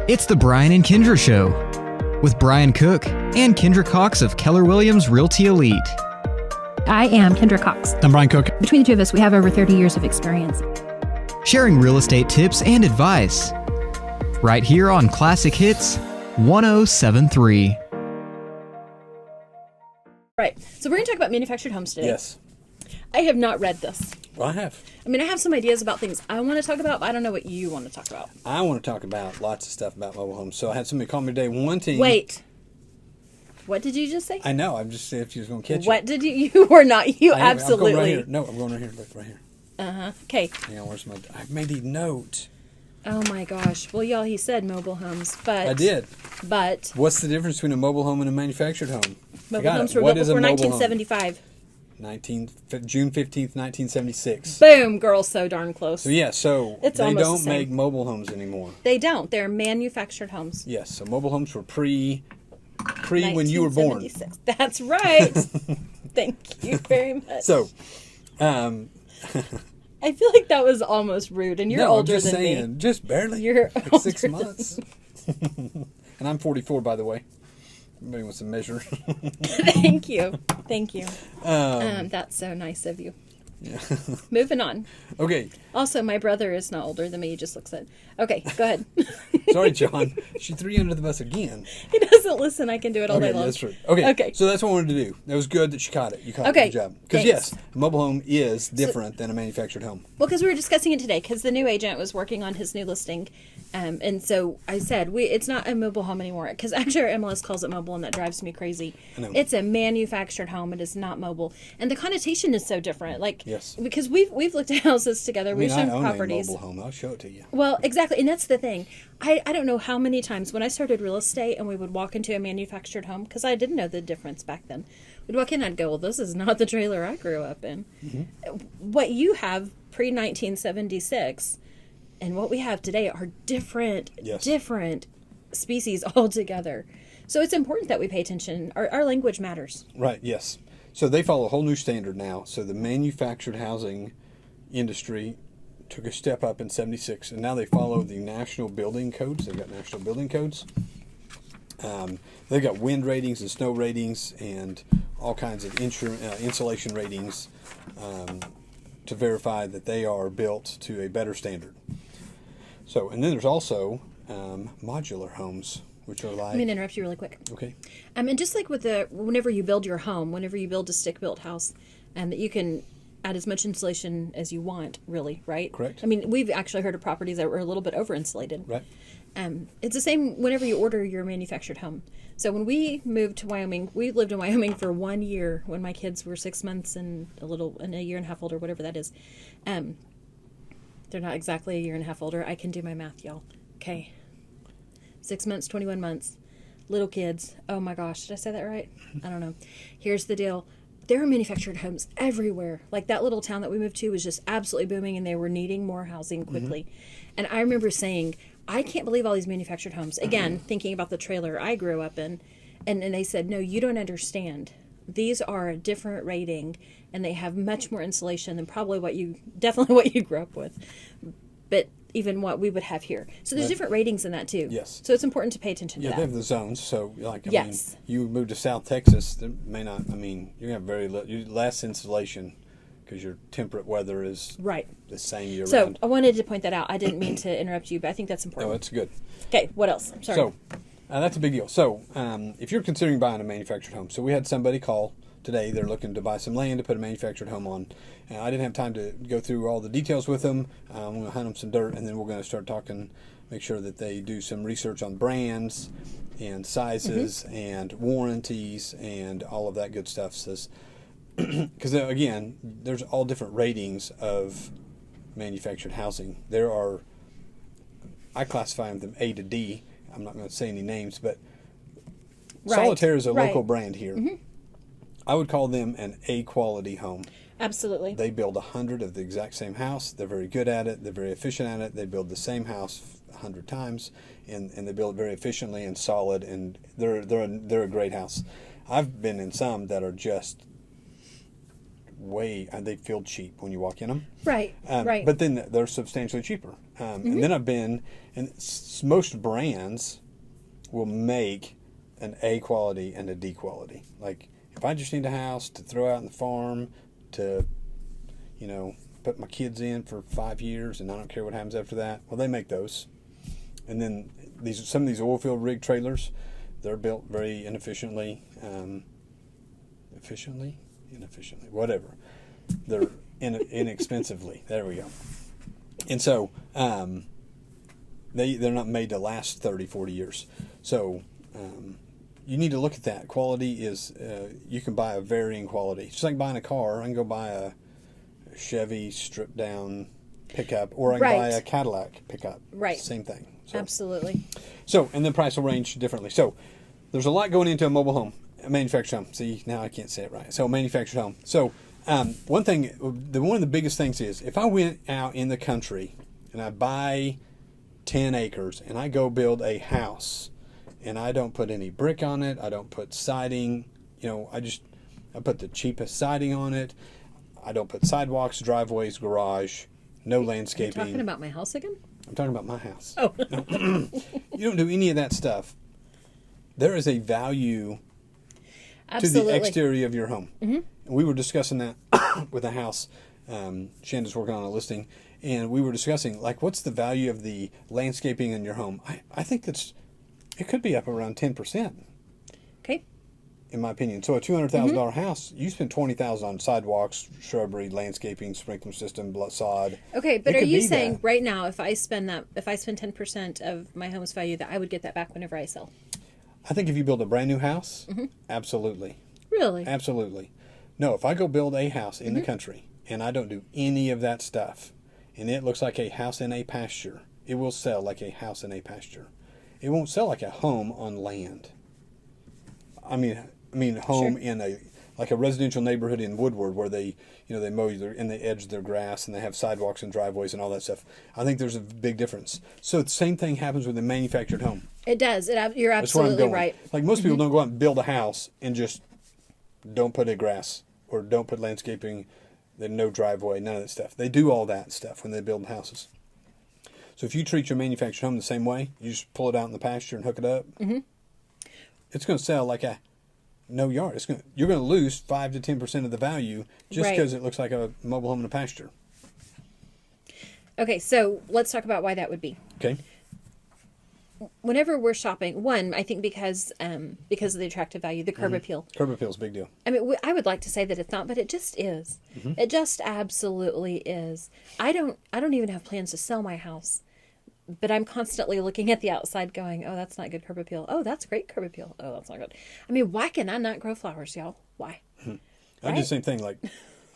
It's the Brian and Kendra Show with Brian Cook and Kendra Cox of Keller Williams Realty Elite. I am Kendra Cox. I'm Brian Cook. Between the two of us, we have over 30 years of experience. Sharing real estate tips and advice. Right here on Classic Hits 1073. Right. So we're going to talk about manufactured homes today. Yes. I have not read this. Well, I have. I mean, I have some ideas about things I want to talk about, but I don't know what you want to talk about. I want to talk about lots of stuff about mobile homes. So I had somebody call me today wanting... Wait. What did you just say? I know. I'm just saying if she was going to catch What did you... You were not... You absolutely... I'm going right here. No, I'm going right here. Look, right here. Uh-huh. Okay. Hang on, where's my... I made a note. Oh, my gosh. Well, y'all, he said mobile homes, but... I did. But... What's the difference between a mobile home and a manufactured home? Mobile homes were built before 1975. June 15th, 1976. Boom, girl, so darn close. So, yeah, so It's they almost don't the same. make mobile homes anymore. They don't. They're manufactured homes. Yes, so mobile homes were pre when you were born. 1976. That's right. Thank you very much. So, I feel like that was almost rude, and you're older I'm just than saying, me. just barely. You're like 6 older months. And I'm 44, by the way. Everybody wants to measure. Thank you. Thank you. That's so nice of you. Yeah. Moving on. Okay. Also, my brother is not older than me. He just looks it. Okay, go ahead. Sorry, John. She threw you under the bus again. He doesn't listen. I can do it all day long. That's true. Okay. Okay. So that's what I wanted to do. It was good that she caught it. You caught it. Okay, Good job. Because, thanks. yes, a mobile home is different than a manufactured home. Well, because we were discussing it today, because the new agent was working on his new listing. And so I said, it's not a mobile home anymore. Because actually our MLS calls it mobile, and that drives me crazy. I know. It's a manufactured home. It is not mobile. And the connotation is so different. Like, Yes. Because we've looked at houses together. I We've mean, I shown own properties. a mobile home. I'll show it to you. Well, exactly. And that's the thing. I don't know how many times when I started real estate and we would walk into a manufactured home, because I didn't know the difference back then. We'd walk in and I'd go, well, this is not the trailer I grew up in. Mm-hmm. What you have pre-1976 and what we have today are different species altogether. So it's important that we pay attention. Our language matters. Right, yes. So they follow a whole new standard now. So the manufactured housing industry took a step up in 76, and now they follow the national building codes. They've got national building codes. They've got wind ratings and snow ratings and all kinds of insulation ratings to verify that they are built to a better standard. So, and then there's also modular homes, which are like... I'm going to interrupt you really quick. Okay. And just like with whenever you build your home, whenever you build a stick-built house, that you can add as much insulation as you want, really, right? Correct. I mean, we've actually heard of properties that were a little bit over-insulated. Right. It's the same whenever you order your manufactured home. So when we moved to Wyoming, we lived in Wyoming for 1 year when my kids were 6 months and a year and a half older, whatever that is. They're not exactly a year and a half older. I can do my math, y'all. Okay. 6 months, 21 months. Little kids. Oh my gosh. Did I say that right? I don't know. Here's the deal. There are manufactured homes everywhere. Like that little town that we moved to was just absolutely booming, and they were needing more housing quickly. Mm-hmm. And I remember saying, I can't believe all these manufactured homes. Again, thinking about the trailer I grew up in. And they said, no, you don't understand. These are a different rating, and they have much more insulation than probably what you grew up with. But even what we would have here. So there's different ratings in that too. Yes. So it's important to pay attention to that. Yeah, they have the zones. So, like, I Yes. mean, you move to South Texas, there may not, I mean, you're going to have very less insulation because your temperate weather is right. the same year So round. I wanted to point that out. I didn't mean to interrupt you, but I think that's important. No, that's good. Okay, what else? I'm sorry. So, that's a big deal. So, if you're considering buying a manufactured home, so we had somebody call today. They're looking to buy some land to put a manufactured home on. I didn't have time to go through all the details with them. I'm going to hunt them some dirt, and then we're going to start talking, make sure that they do some research on brands and sizes and warranties and all of that good stuff. Because, again, there's all different ratings of manufactured housing. I classify them A to D. I'm not going to say any names, but Solitaire is a local brand here. Mm-hmm. I would call them an A-quality home. Absolutely. They build 100 of the exact same house. They're very good at it. They're very efficient at it. They build the same house 100 times, and they build it very efficiently and solid, and they're a great house. I've been in some that are just they feel cheap when you walk in them. Right. Right. But then they're substantially cheaper. And then most brands will make an A quality and a D quality. Like if I just need a house to throw out in the farm to, put my kids in for 5 years and I don't care what happens after that, well, they make those. And then some of these oil field rig trailers, they're built very inefficiently, whatever. They're inexpensively. There we go. And so they're not made to last 30, 40 years. So you need to look at that. Quality is, you can buy a varying quality. Just like buying a car, I can go buy a Chevy stripped down pickup, or I can buy a Cadillac pickup. Right. Same thing. So, absolutely. So, and the price will range differently. So there's a lot going into a mobile home, a manufactured home. See, now I can't say it right. So manufactured home. So one of the biggest things is if I went out in the country and I buy 10 acres and I go build a house and I don't put any brick on it, I don't put siding, I put the cheapest siding on it. I don't put sidewalks, driveways, garage, no landscaping. You're talking about my house again? I'm talking about my house. Oh. No. You don't do any of that stuff. There is a value Absolutely. to the exterior of your home. Mm-hmm. We were discussing that with a house. Shanda's working on a listing, and we were discussing, what's the value of the landscaping in your home? I think it could be up around 10%. Okay. In my opinion. So a $200,000 house, you spend $20,000 on sidewalks, shrubbery, landscaping, sprinkler system, sod. Okay, but are you saying right now if I spend 10% of my home's value, that I would get that back whenever I sell? I think if you build a brand new house, absolutely. Really? Absolutely. No, if I go build a house in the country and I don't do any of that stuff and it looks like a house in a pasture, it will sell like a house in a pasture. It won't sell like a home on land. I mean home in a residential neighborhood in Woodward where they mow and they edge their grass and they have sidewalks and driveways and all that stuff. I think there's a big difference. So the same thing happens with a manufactured home. It does. You're absolutely right. Like most people don't go out and build a house and just don't put a grass or don't put landscaping, then no driveway, none of that stuff. They do all that stuff when they build houses. So if you treat your manufactured home the same way, you just pull it out in the pasture and hook it up, it's going to sell like a no yard. You're going to lose 5 to 10% of the value just because it looks like a mobile home in a pasture. Okay, so let's talk about why that would be. Okay. Whenever we're shopping, I think because of the attractive value, the curb appeal. Curb appeal is a big deal. I mean, I would like to say that it's not, but it just is. It just absolutely is. I don't even have plans to sell my house, but I'm constantly looking at the outside going, oh, that's not good curb appeal. Oh, that's great curb appeal. Oh, that's not good. I mean, why can I not grow flowers, y'all? Why? I do the same thing. Like,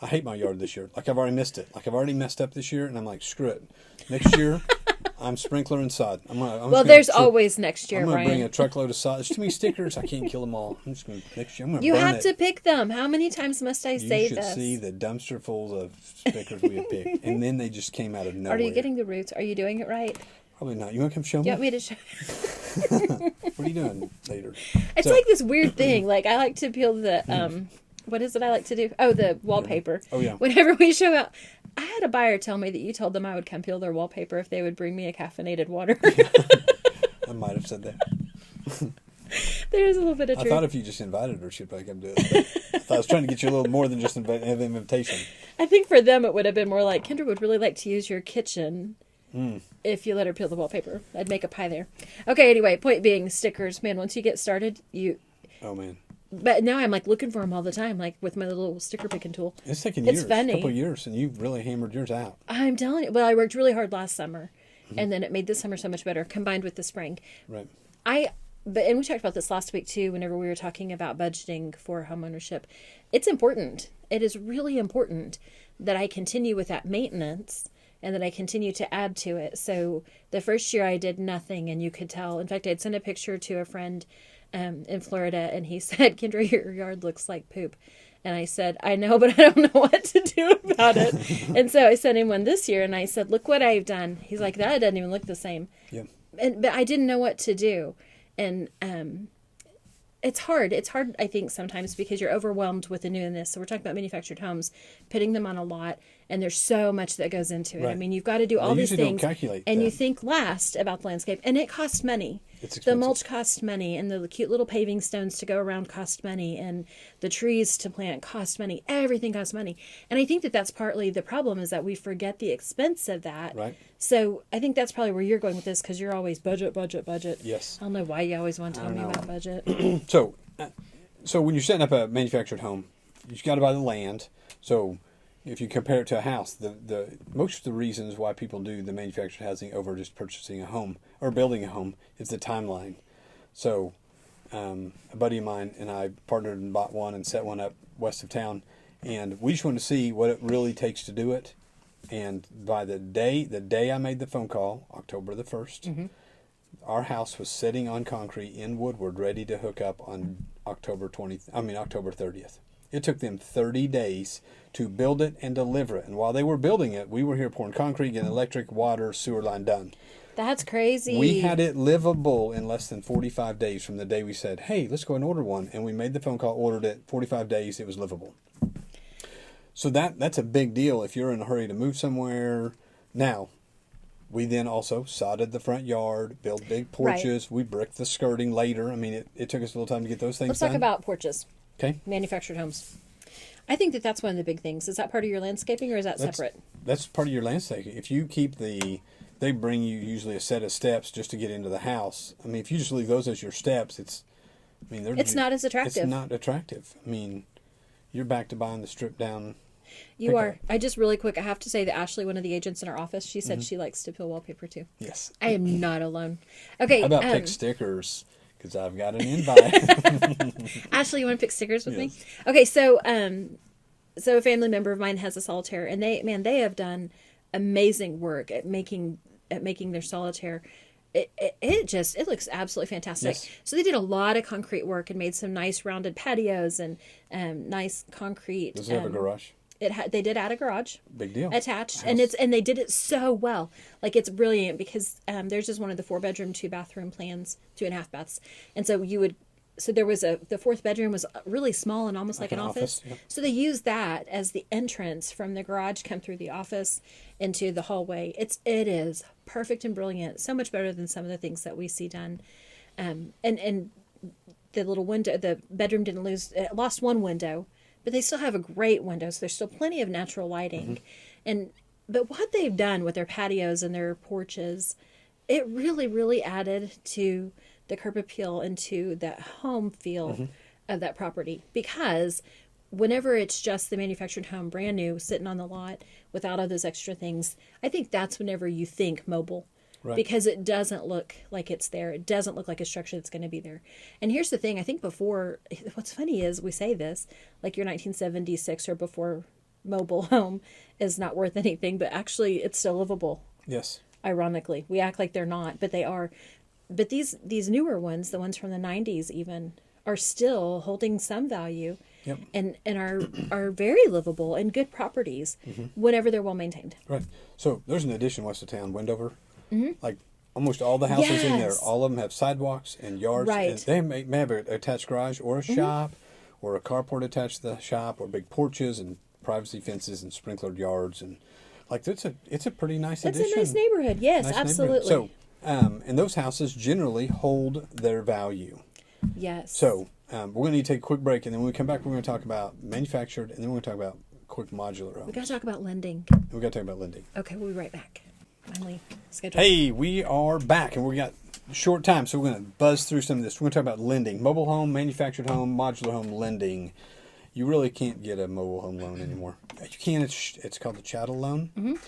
I hate my yard this year. Like, I've already missed it. Like, I've already messed up this year, and I'm like, screw it. Next year, I'm sprinkler and sod. There's always next year, I'm Brian. going to bring a truckload of sod. There's too many stickers. I can't kill them all. I'm just going to next year. I'm going to You burn have it. to pick them. How many times must I say this? You should see the dumpster full of stickers we have picked, and then they just came out of nowhere. Are you getting the roots? Are you doing it right? Probably not. You want to come show me? You want me to show? What are you doing later? It's like this weird thing. Like, I like to peel the what is it I like to do? Oh, the wallpaper. Oh, yeah. Whenever we show out, I had a buyer tell me that you told them I would come peel their wallpaper if they would bring me a caffeinated water. I might have said that. There's a little bit of truth. I thought if you just invited her, she'd probably come do it. I thought I was trying to get you a little more than just an invitation. I think for them it would have been more like, Kendra would really like to use your kitchen if you let her peel the wallpaper. I'd make a pie there. Okay, anyway, point being, stickers. Man, once you get started, Oh, man. But now I'm like looking for them all the time, like with my little sticker picking tool. It's taken years. It's funny. A couple of years, and you've really hammered yours out. I'm telling you. Well, I worked really hard last summer, and then it made this summer so much better, combined with the spring. Right. And we talked about this last week too, whenever we were talking about budgeting for homeownership. It's important. It is really important that I continue with that maintenance and that I continue to add to it. So the first year I did nothing, and you could tell. In fact, I'd sent a picture to a friend in Florida, and he said, Kendra, your yard looks like poop. And I said, I know, but I don't know what to do about it. And so I sent him one this year, and I said, look what I've done. He's like, that doesn't even look the same. Yeah. But I didn't know what to do. And it's hard. It's hard, I think, sometimes because you're overwhelmed with the newness. So we're talking about manufactured homes, putting them on a lot, and there's so much that goes into it. Right. I mean, you've got to do all these usually don't things, calculate and that. you think last about the landscape, and it costs money. It's The expensive. mulch costs money, and the cute little paving stones to go around cost money, and the trees to plant cost money. Everything costs money, and I think that that's partly the problem is that we forget the expense of that. Right. So I think that's probably where you're going with this because you're always budget, budget, budget. Yes. I don't know why you always want to tell I me don't know. about budget. So when you're setting up a manufactured home, you've got to buy the land. So if you compare it to a house, the most of the reasons why people do the manufactured housing over just purchasing a home or building a home is the timeline. So a buddy of mine and I partnered and bought one and set one up west of town, and we just wanted to see what it really takes to do it. And by the day I made the phone call, October the 1st, our house was sitting on concrete in Woodward, ready to hook up on October 30th. It took them 30 days to build it and deliver it. And while they were building it, we were here pouring concrete, getting electric, water, sewer line done. That's crazy. We had it livable in less than 45 days from the day we said, hey, let's go and order one. And we made the phone call, ordered it, 45 days, it was livable. So that's a big deal if you're in a hurry to move somewhere. Now, we then also sodded the front yard, built big porches. Right. We bricked the skirting later. I mean, it took us a little time to get those things Let's done. talk about porches. Okay. Manufactured homes. I think that that's one of the big things. Is that part of your landscaping or is that separate? That's part of your landscaping. If you keep they bring you usually a set of steps just to get into the house. I mean, if you just leave those as your steps, it's not as attractive. It's not attractive. I mean, you're back to buying the stripped down. You are. I just really quick, I have to say that Ashley, one of the agents in our office, she said she likes to peel wallpaper too. Yes. I am not alone. Okay. How about pick stickers? Because I've got an invite. Ashley, you want to pick stickers with me? Yes. Okay, so a family member of mine has a solitaire, and they have done amazing work at making their solitaire. It looks absolutely fantastic. Yes. So they did a lot of concrete work and made some nice rounded patios and nice concrete. Does it have a garage? They did add a garage. Big deal. Attached, and they did it so well. Like, it's brilliant because theirs is one of the 4-bedroom, 2-bathroom plans, 2.5 baths, and so there was the 4th bedroom was really small and almost like an office. Yep. So they used that as the entrance from the garage, come through the office into the hallway. It is perfect and brilliant. So much better than some of the things that we see done. And the little window, the bedroom it lost one window, but they still have a great window. So there's still plenty of natural lighting. But what they've done with their patios and their porches, it really, really added to the curb appeal and to that home feel of that property. Because whenever it's just the manufactured home, brand new, sitting on the lot without all those extra things, I think that's whenever you think mobile. Right. Because it doesn't look like it's there. It doesn't look like a structure that's going to be there. And here's the thing. I think what's funny is we say this, like your 1976 or before mobile home is not worth anything, but actually it's still livable. Yes. Ironically, we act like they're not, but they are. But these newer ones, the ones from the 90s even, are still holding some value. Yep. And are very livable and good properties whenever they're well maintained. Right. So there's an addition west of town, Wendover. Like almost all the houses in there, all of them have sidewalks and yards. Right. And they may have an attached garage or a shop or a carport attached to the shop or big porches and privacy fences and sprinklered yards. And like it's a pretty nice addition. It's a nice neighborhood. Yes, Nice absolutely. neighborhood. So, and those houses generally hold their value. Yes. So we're going to need to take a quick break, and then when we come back, we're going to talk about manufactured, and then we're going to talk about quick modular homes. We got to talk about lending. We got to talk about lending. Okay, we'll be right back. Finally scheduled. Hey, we are back, and we got short time, so we're going to buzz through some of this. We're going to talk about lending, mobile home, manufactured home, modular home lending. You really can't get a mobile home loan anymore. You can. It's called the chattel loan.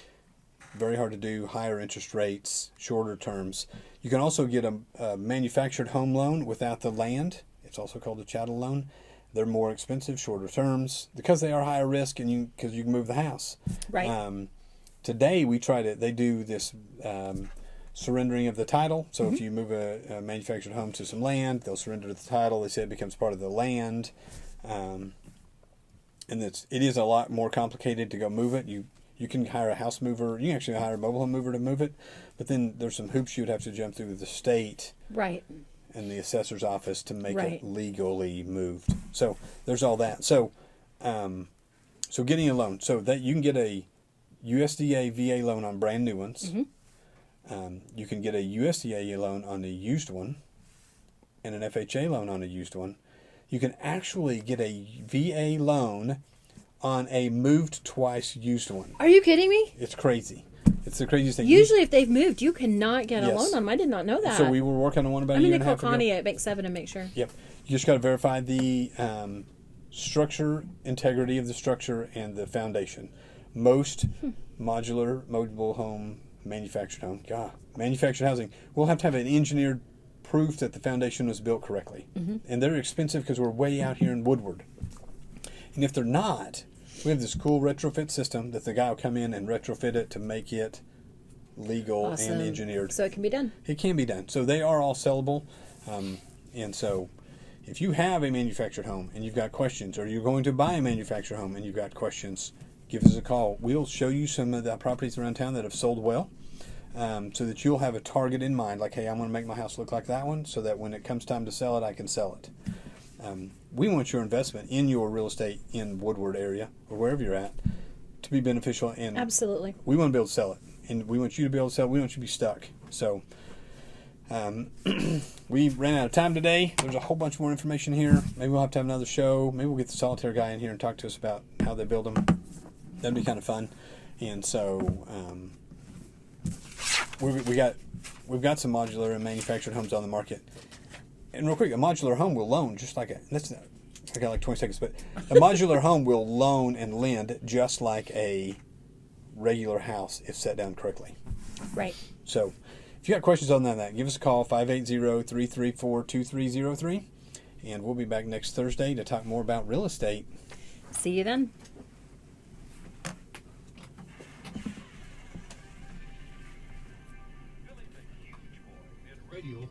Very hard to do. Higher interest rates, shorter terms. You can also get a manufactured home loan without the land. It's also called a chattel loan. They're more expensive, shorter terms, because they are higher risk, and because you can move the house. Right. Today they do this surrendering of the title. So if you move a manufactured home to some land, they'll surrender the title. They say it becomes part of the land. And it is a lot more complicated to go move it. You can hire a house mover. You can actually hire a mobile home mover to move it. But then there's some hoops you would have to jump through with the state. Right. and the assessor's office to make Right. it legally moved. So there's all that. So, so getting a loan, so that you can get a USDA VA loan on brand new ones. You can get a USDA loan on a used one, and an FHA loan on a used one. You can actually get a VA loan on a moved twice used one. Are you kidding me? It's crazy. It's the craziest thing. Usually, if they've moved, you cannot get a Yes. loan on them. I did not know that. So we were working on one about I'm a year going and to a call half ago. Connie at Bank 7 and make sure. Yep. You just got to verify the structure, integrity of the structure, and the foundation. Most modular, mobile home, manufactured housing will have to have an engineered proof that the foundation was built correctly. And they're expensive because we're way out here in Woodward. And if they're not, we have this cool retrofit system that the guy will come in and retrofit it to make it legal Awesome. and engineered. So it can be done. It can be done. So they are all sellable. And so if you have a manufactured home and you've got questions, or you're going to buy a manufactured home and you've got questions, give us a call. We'll show you some of the properties around town that have sold well, so that you'll have a target in mind. Like, hey, I'm going to make my house look like that one so that when it comes time to sell it, I can sell it. We want your investment in your real estate in Woodward area or wherever you're at to be beneficial. And Absolutely. we want to be able to sell it. And we want you to be able to sell it. We want you to be stuck. So we ran out of time today. There's a whole bunch more information here. Maybe we'll have to have another show. Maybe we'll get the solitaire guy in here and talk to us about how they build them. That'd be kind of fun. And so we've got some modular and manufactured homes on the market. And real quick, a modular home will loan just like I got like 20 seconds, but a modular home will loan and lend just like a regular house if set down correctly. Right. So if you got questions on that, give us a call, 580-334-2303, and we'll be back next Thursday to talk more about real estate. See you then. Radio